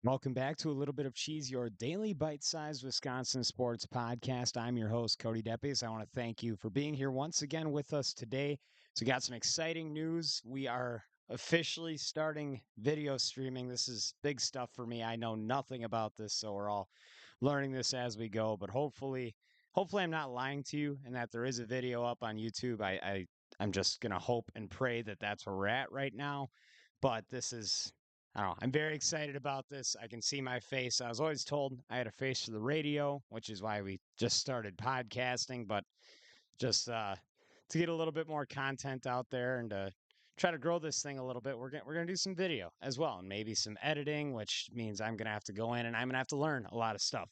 Welcome back to a little bit of cheese, your daily bite-sized Wisconsin sports podcast. I'm your host, Cody Deppies. I want to thank you for being here once again with us today. So, we got some exciting news. We are officially starting video streaming. This is big stuff for me. I know nothing about this, so we're all learning this as we go. But hopefully, I'm not lying to you, and that there is a video up on YouTube. I'm just gonna hope and pray that that's where we're at right now. But this is I don't know. I'm very excited about this. I can see my face. I was always told I had a face for the radio, which is why we just started podcasting. But just to get a little bit more content out there and to try to grow this thing a little bit, we're gonna do some video as well, and maybe some editing, which means I'm gonna have to go in and I'm gonna have to learn a lot of stuff,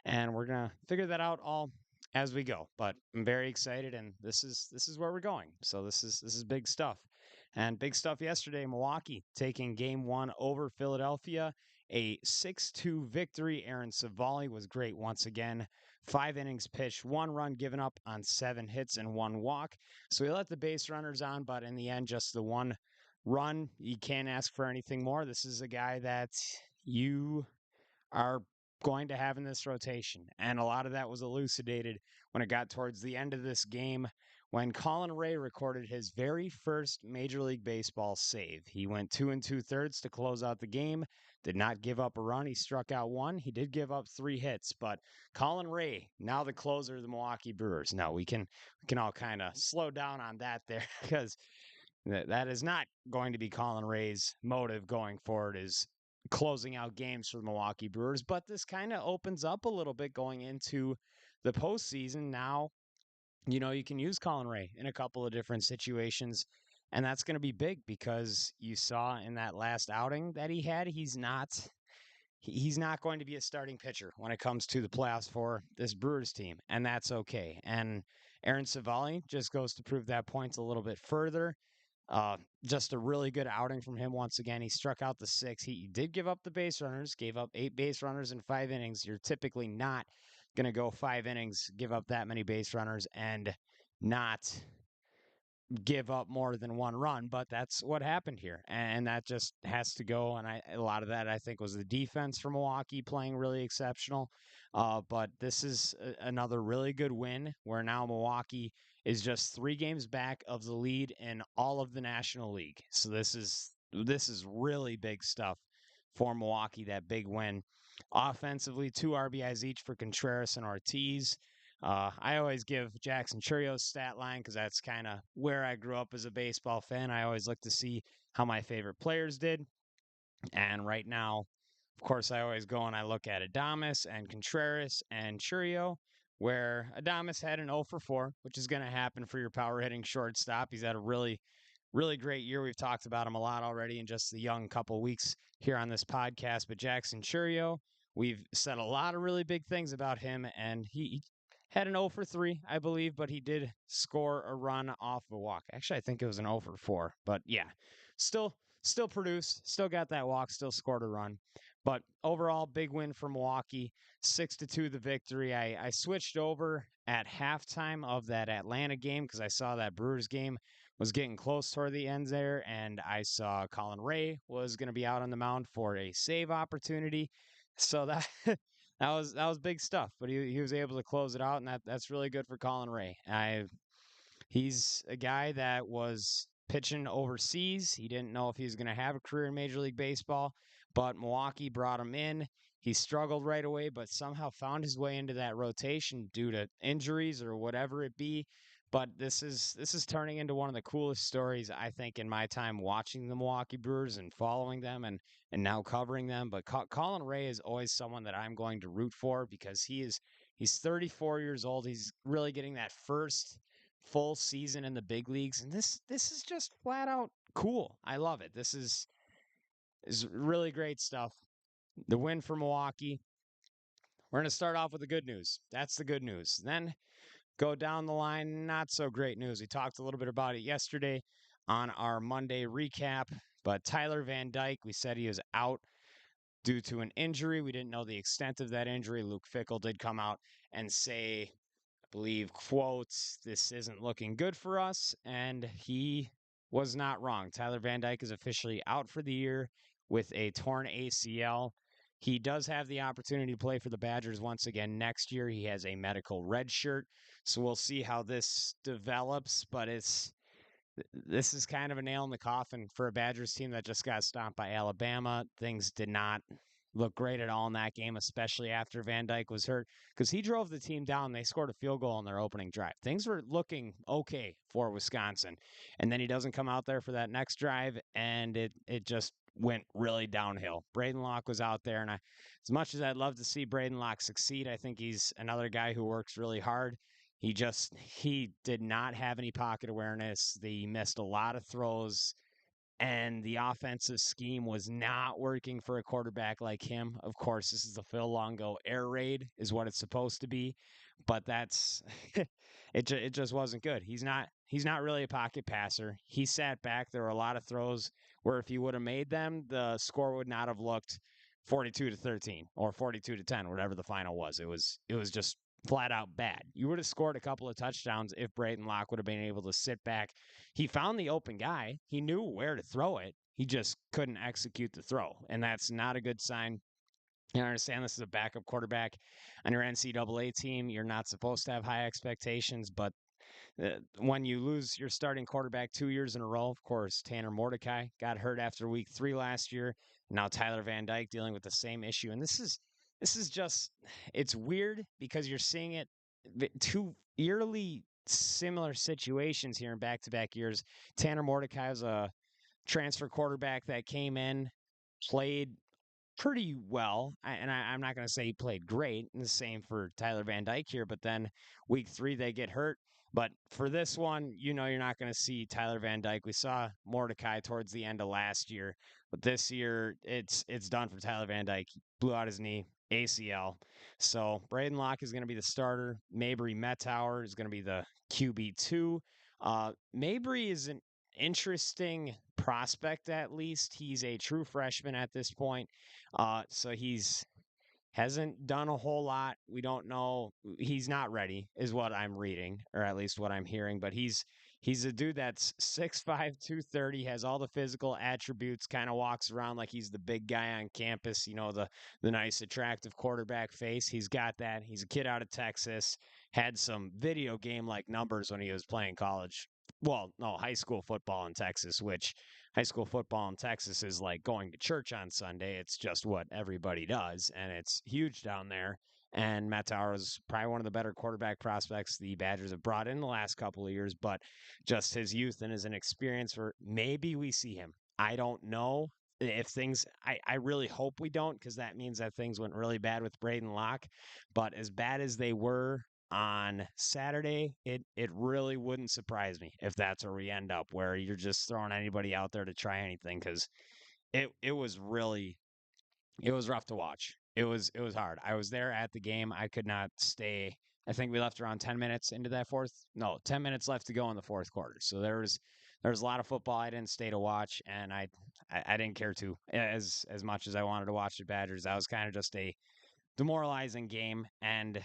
and we're gonna figure that out all as we go. But I'm very excited, and this is where we're going. So this is big stuff. And big stuff yesterday, Milwaukee taking game one over Philadelphia. A 6-2 victory. Aaron Savali was great once again. 5 innings pitched, 1 run given up on 7 hits and 1 walk. So we let the base runners on, but in the end, just the 1 run. You can't ask for anything more. This is a guy that you are going to have in this rotation. And a lot of that was elucidated when it got towards the end of this game when Colin Ray recorded his very first Major League Baseball save. He went 2 2/3 to close out the game, did not give up a run. He struck out one. He did give up 3 hits, but Colin Ray, now the closer of the Milwaukee Brewers. Now we can all kind of slow down on that there because that is not going to be Colin Ray's motive going forward, is closing out games for the Milwaukee Brewers. But this kind of opens up a little bit going into the postseason. Now, you can use Colin Ray in a couple of different situations. And that's going to be big because you saw in that last outing that he had, he's not going to be a starting pitcher when it comes to the playoffs for this Brewers team, and that's okay. And Aaron Savali just goes to prove that point a little bit further. Just a really good outing from him once again. He struck out the 6. He did give up the base runners, gave up 8 base runners in 5 innings. You're typically not going to go 5 innings, give up that many base runners, and not give up more than 1 run, but that's what happened here, and that just has to go. And a lot of that I think was the defense for Milwaukee playing really exceptional. But this is another really good win where now Milwaukee is just 3 games back of the lead in all of the National League. So this is really big stuff for Milwaukee. That big win offensively, 2 RBIs each for Contreras and Ortiz. I always give Jackson Churio's stat line because that's kind of where I grew up as a baseball fan. I always look to see how my favorite players did. And right now, of course, I always go and I look at Adames and Contreras and Churio, where Adames had an 0 for 4, which is going to happen for your power hitting shortstop. He's had a really, really great year. We've talked about him a lot already in just the young couple weeks here on this podcast. But Jackson Churio, we've said a lot of really big things about him, and he had an 0 for 3, I believe, but he did score a run off a walk. Actually, I think it was an 0 for 4. But yeah, still produced, still got that walk, still scored a run. But overall, big win for Milwaukee, 6-2 the victory. I switched over at halftime of that Atlanta game because I saw that Brewers game was getting close toward the end there, and I saw Colin Ray was going to be out on the mound for a save opportunity. So that that was big stuff. But he was able to close it out, and that's really good for Colin Ray. He's a guy that was pitching overseas. He didn't know if he was going to have a career in Major League Baseball, but Milwaukee brought him in. He struggled right away, but somehow found his way into that rotation due to injuries or whatever it be. But this is turning into one of the coolest stories, I think, in my time watching the Milwaukee Brewers and following them and now covering them. But Colin Ray is always someone that I'm going to root for because he's 34 years old. He's really getting that first full season in the big leagues, and this is just flat out cool. I love it. This is really great stuff. The win for Milwaukee. We're going to start off with the good news. That's the good news. Then go down the line, not so great news. We talked a little bit about it yesterday on our Monday recap, but Tyler Van Dyke, we said he was out due to an injury. We didn't know the extent of that injury. Luke Fickell did come out and say, I believe, quotes, "This isn't looking good for us," and he was not wrong. Tyler Van Dyke is officially out for the year with a torn ACL. He does have the opportunity to play for the Badgers once again next year. He has a medical red shirt, so we'll see how this develops. But this is kind of a nail in the coffin for a Badgers team that just got stomped by Alabama. Things did not look great at all in that game, especially after Van Dyke was hurt, because he drove the team down. They scored a field goal on their opening drive. Things were looking okay for Wisconsin, and then he doesn't come out there for that next drive, and it just went really downhill. Braden Locke was out there, and as much as I'd love to see Braden Locke succeed, I think he's another guy who works really hard. He did not have any pocket awareness. He missed a lot of throws, and the offensive scheme was not working for a quarterback like him. Of course, this is the Phil Longo air raid, is what it's supposed to be, but that's it just wasn't good. He's not really a pocket passer. He sat back. There were a lot of throws where if he would have made them, the score would not have looked 42-13 or 42-10, whatever the final was. It was just flat out bad. You would have scored a couple of touchdowns if Braden Locke would have been able to sit back. He found the open guy. He knew where to throw it. He just couldn't execute the throw, and that's not a good sign. I understand this is a backup quarterback on your NCAA team. You're not supposed to have high expectations, but when you lose your starting quarterback 2 years in a row, of course, Tanner Mordecai got hurt after week 3 last year. Now Tyler Van Dyke dealing with the same issue, and this is just it's weird because you're seeing it two eerily similar situations here in back-to-back years. Tanner Mordecai is a transfer quarterback that came in, played pretty well. I'm not going to say he played great. And the same for Tyler Van Dyke here. But then week 3, they get hurt. But for this one, you're not going to see Tyler Van Dyke. We saw Mordecai towards the end of last year. But this year, it's done for Tyler Van Dyke. He blew out his knee, ACL. So Braden Locke is going to be the starter. Mabry Mettauer is going to be the QB2. Mabry is an interesting prospect, at least. He's a true freshman at this point. So he's hasn't done a whole lot. We don't know. He's not ready, is what I'm reading, or at least what I'm hearing. But he's a dude that's 6'5", 230, has all the physical attributes, kind of walks around like he's the big guy on campus, the nice, attractive quarterback face. He's got that. He's a kid out of Texas, had some video game like numbers when he was playing college. Well, no, high school football in Texas, which high school football in Texas is like going to church on Sunday. It's just what everybody does, and it's huge down there. And Matt Tower is probably one of the better quarterback prospects the Badgers have brought in the last couple of years, but just his youth and his inexperience, for maybe we see him. I don't know if things, I really hope we don't, because that means that things went really bad with Braden Locke. But as bad as they were on Saturday, it really wouldn't surprise me if that's where we end up, where you're just throwing anybody out there to try anything, because it was really it was rough to watch. It was hard. I was there at the game. I could not stay. I think we left around 10 minutes into that fourth. No, 10 minutes left to go in the fourth quarter. So there was a lot of football I didn't stay to watch, and I didn't care to as much as I wanted to watch the Badgers. That was kind of just a demoralizing game, and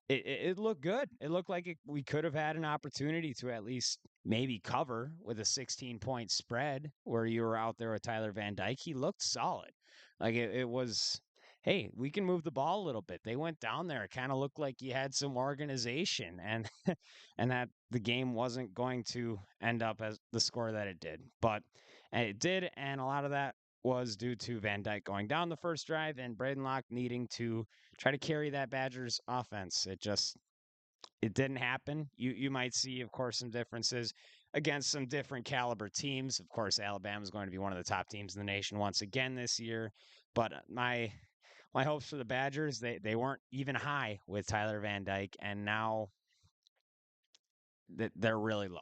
it looked good. It looked like we could have had an opportunity to at least maybe cover with a 16-point spread where you were out there with Tyler Van Dyke. He looked solid. Like it was, hey, we can move the ball a little bit. They went down there. It kind of looked like you had some organization, and and that the game wasn't going to end up as the score that it did. But it did, and a lot of that was due to Van Dyke going down the first drive and Braden Locke needing to try to carry that Badgers offense. It didn't happen. You might see, of course, some differences against some different caliber teams. Of course, Alabama is going to be one of the top teams in the nation once again this year. But my hopes for the Badgers, they weren't even high with Tyler Van Dyke, and now that they're really low.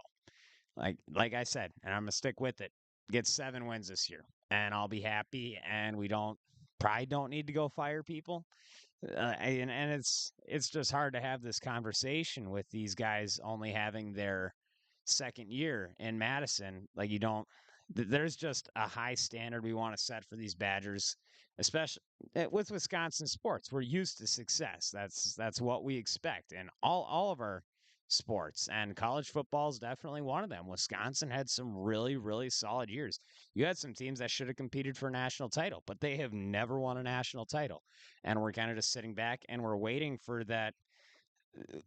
Like I said, and I'm gonna stick with it. Get 7 wins this year, and I'll be happy. And we probably don't need to go fire people. And it's just hard to have this conversation with these guys only having their second year in Madison. Like you don't. There's just a high standard we want to set for these Badgers, especially with Wisconsin sports. We're used to success. That's what we expect, and all of our sports, and college football is definitely one of them. Wisconsin had some really, really solid years. You had some teams that should have competed for a national title, but they have never won a national title. And we're kind of just sitting back and we're waiting for that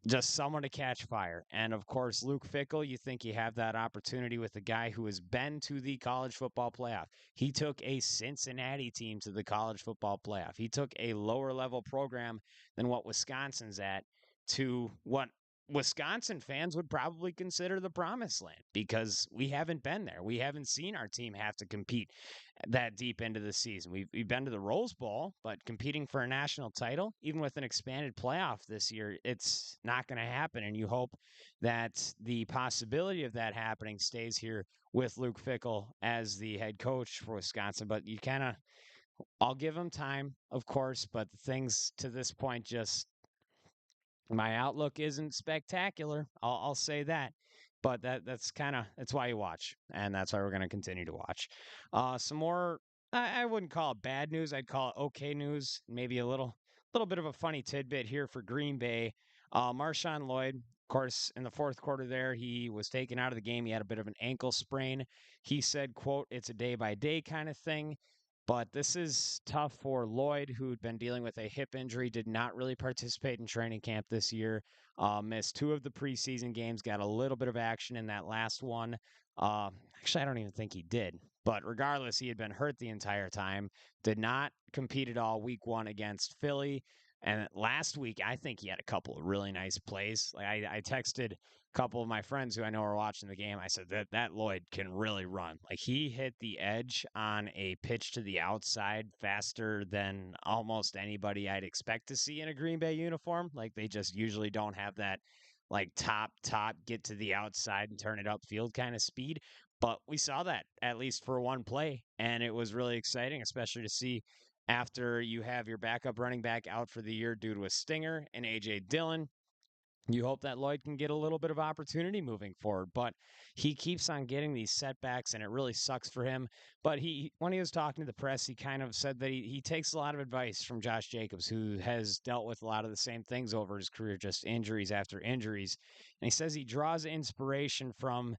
just someone to catch fire. And of course, Luke Fickle, you think you have that opportunity with a guy who has been to the college football playoff. He took a Cincinnati team to the college football playoff. He took a lower level program than what Wisconsin's at to what Wisconsin fans would probably consider the promised land because we haven't been there. We haven't seen our team have to compete that deep into the season. We've been to the Rose Bowl, but competing for a national title, even with an expanded playoff this year, it's not going to happen. And you hope that the possibility of that happening stays here with Luke Fickle as the head coach for Wisconsin. But you kind of, I'll give him time, of course, but the things to this point just my outlook isn't spectacular. I'll say that, but that's kind of that's why you watch, and that's why we're going to continue to watch. Some more. I wouldn't call it bad news. I'd call it okay news. Maybe a little bit of a funny tidbit here for Green Bay. Marshawn Lloyd, of course, in the fourth quarter there, he was taken out of the game. He had a bit of an ankle sprain. He said, "quote It's a day by day kind of thing." But this is tough for Lloyd, who'd been dealing with a hip injury, did not really participate in training camp this year, missed two of the preseason games, got a little bit of action in that last one. Uh, Actually, I don't even think he did. But regardless, he had been hurt the entire time, did not compete at all week one against Philly. And last week, I think he had a couple of really nice plays. Like I texted couple of my friends who I know are watching the game, I said that Lloyd can really run. Like he hit the edge on a pitch to the outside faster than almost anybody I'd expect to see in a Green Bay uniform. Like they just usually don't have that like top get to the outside and turn it upfield kind of speed. But we saw that at least for one play, and it was really exciting, especially to see after you have your backup running back out for the year due to a stinger and AJ Dillon. You hope that Lloyd can get a little bit of opportunity moving forward, but he keeps on getting these setbacks, and it really sucks for him. But when he was talking to the press, he kind of said that he takes a lot of advice from Josh Jacobs, who has dealt with a lot of the same things over his career, just injuries after injuries. And he says he draws inspiration from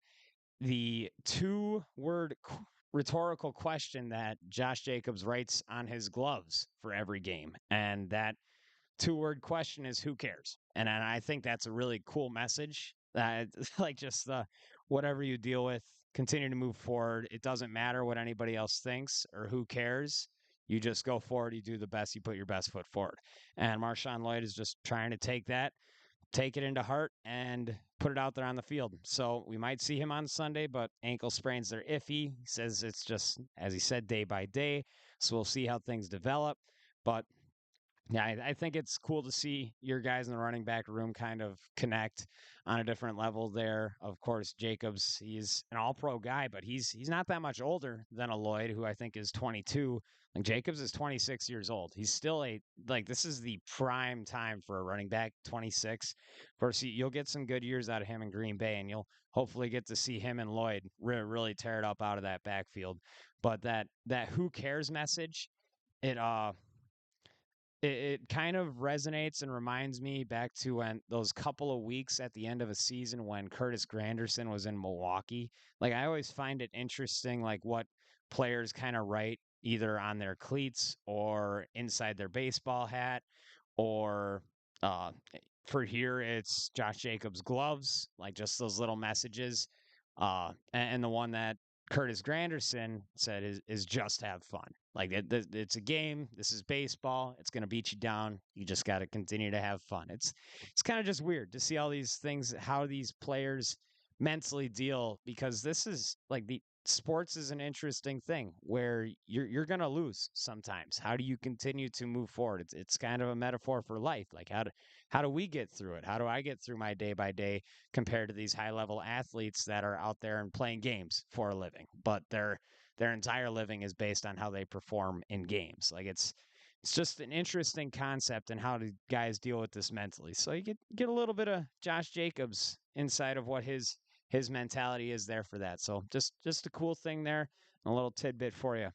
the two-word rhetorical question that Josh Jacobs writes on his gloves for every game, and that two-word question is who cares? And I think that's a really cool message. Like just the whatever you deal with, continue to move forward. It doesn't matter what anybody else thinks or who cares. You just go forward. You do the best. You put your best foot forward. And Marshawn Lloyd is just trying to take it into heart and put it out there on the field. So we might see him on Sunday, but ankle sprains are iffy. He says it's just, as he said, day by day. So we'll see how things develop. But yeah, I think it's cool to see your guys in the running back room kind of connect on a different level there. Of course, Jacobs, he's an all-pro guy, but he's not that much older than a Lloyd, who I think is 22. Like Jacobs is 26 years old. He's still this is the prime time for a running back, 26. Of course, you'll get some good years out of him in Green Bay, and you'll hopefully get to see him and Lloyd really tear it up out of that backfield. But that who cares message, it it kind of resonates and reminds me back to when those couple of weeks at the end of a season when Curtis Granderson was in Milwaukee. Like I always find it interesting, like what players kind of write either on their cleats or inside their baseball hat, or uh, for here it's Josh Jacobs gloves, like just those little messages. And the one that Curtis Granderson said is just have fun. Like it's a game. This is baseball. It's going to beat you down. You just got to continue to have fun. It's kind of just weird to see all these things, how these players mentally deal, because this is like the sports is an interesting thing where you're going to lose sometimes. How do you continue to move forward? It's kind of a metaphor for life. Like how do we get through it? How do I get through my day by day compared to these high level athletes that are out there and playing games for a living, but their entire living is based on how they perform in games. Like it's just an interesting concept and how do guys deal with this mentally. So you get a little bit of Josh Jacobs inside of what his mentality is there for that. So just a cool thing there, a little tidbit for you.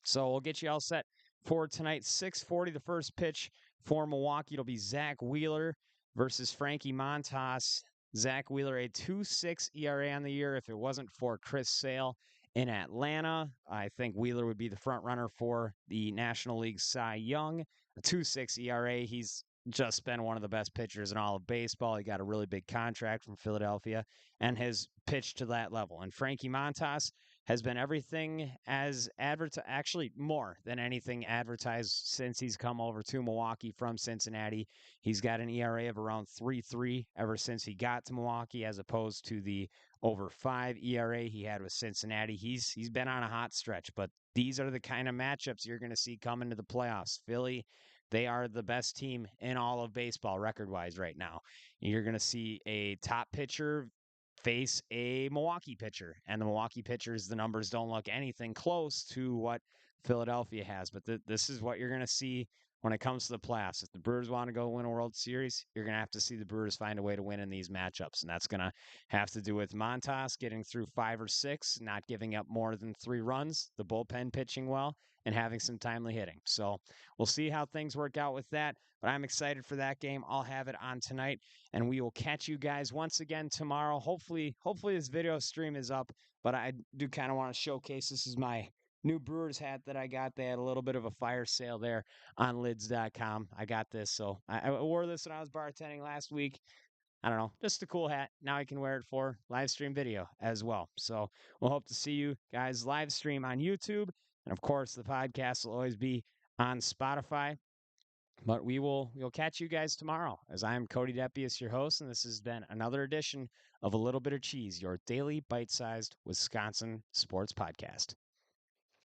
So we'll get you all set for tonight. 6:40, the first pitch for Milwaukee. It'll be Zach Wheeler versus Frankie Montas. Zach Wheeler, a 2.6 ERA on the year. If it wasn't for Chris Sale in Atlanta, I think Wheeler would be the front runner for the National League Cy Young. A 2.6 ERA. He's just been one of the best pitchers in all of baseball. He got a really big contract from Philadelphia and has pitched to that level. And Frankie Montas has been everything as advertised, actually more than anything advertised since he's come over to Milwaukee from Cincinnati. He's got an ERA of around 3.3 ever since he got to Milwaukee, as opposed to the over 5 ERA he had with Cincinnati. He's been on a hot stretch, but these are the kind of matchups you're going to see coming to the playoffs. Philly, they are the best team in all of baseball record wise right now. You're going to see a top pitcher face a Milwaukee pitcher, and the Milwaukee pitchers, the numbers don't look anything close to what Philadelphia has. But this is what you're going to see when it comes to the playoffs. If the Brewers want to go win a World Series, you're going to have to see the Brewers find a way to win in these matchups. And that's going to have to do with Montas getting through 5 or 6, not giving up more than 3 runs, the bullpen pitching well, and having some timely hitting. So we'll see how things work out with that. But I'm excited for that game. I'll have it on tonight, and we will catch you guys once again tomorrow. Hopefully this video stream is up, but I do kind of want to showcase, this is my new Brewers hat that I got. They had a little bit of a fire sale there on lids.com. I got this, so I wore this when I was bartending last week. I don't know, just a cool hat. Now I can wear it for live stream video as well. So we'll hope to see you guys live stream on YouTube. And of course, the podcast will always be on Spotify. But we'll catch you guys tomorrow, as I am Cody Depius, your host, and this has been another edition of A Little Bit of Cheese, your daily bite-sized Wisconsin sports podcast.